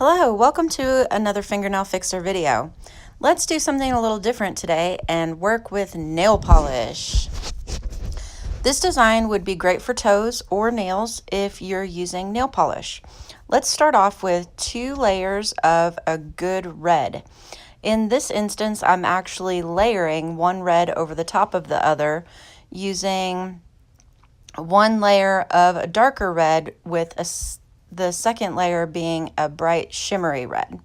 Hello, welcome to another fingernail fixer video. Let's do something a little different today and work with nail polish. This design would be great for toes or nails if you're using nail polish. Let's start off with 2 layers of a good red. In this instance, I'm actually layering one red over the top of the other using one layer of a darker red with the second layer being a bright shimmery red.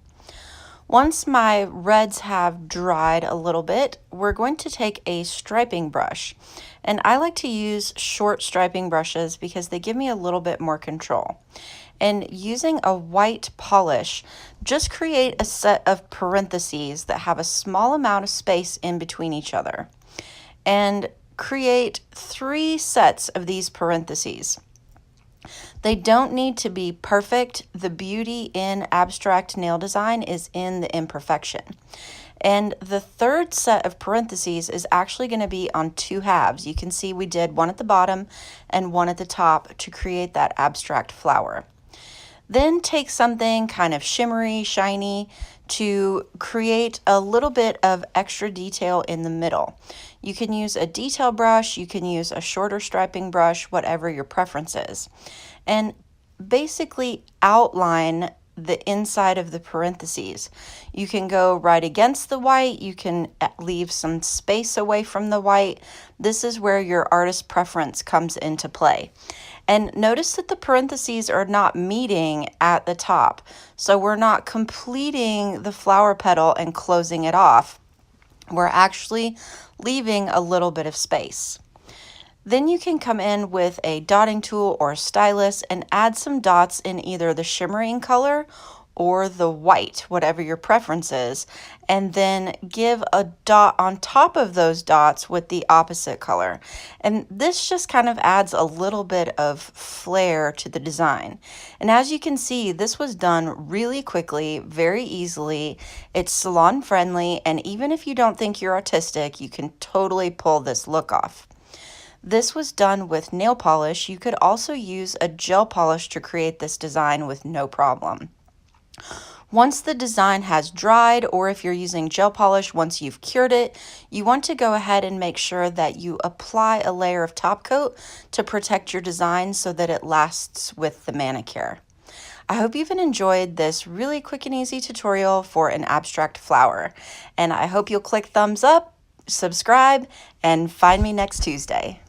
Once my reds have dried a little bit, we're going to take a striping brush. And I like to use short striping brushes because they give me a little bit more control. And using a white polish, just create a set of parentheses that have a small amount of space in between each other. And create 3 sets of these parentheses. They don't need to be perfect. The beauty in abstract nail design is in the imperfection. And the third set of parentheses is actually going to be on 2 halves. You can see we did one at the bottom and one at the top to create that abstract flower. Then take something kind of shimmery, shiny to create a little bit of extra detail in the middle. You can use a detail brush, you can use a shorter striping brush, whatever your preference is. And basically outline the inside of the parentheses. You can go right against the white, you can leave some space away from the white. This is where your artist preference comes into play. And notice that the parentheses are not meeting at the top. So we're not completing the flower petal and closing it off. We're actually leaving a little bit of space. Then you can come in with a dotting tool or stylus and add some dots in either the shimmering color or the white, whatever your preference is, and then give a dot on top of those dots with the opposite color. And this just kind of adds a little bit of flair to the design. And as you can see, this was done really quickly, very easily. It's salon friendly, and even if you don't think you're artistic, you can totally pull this look off. This was done with nail polish. You could also use a gel polish to create this design with no problem. Once the design has dried, or if you're using gel polish, once you've cured it, you want to go ahead and make sure that you apply a layer of top coat to protect your design so that it lasts with the manicure. I hope you've enjoyed this really quick and easy tutorial for an abstract flower, and I hope you'll click thumbs up, subscribe, and find me next Tuesday.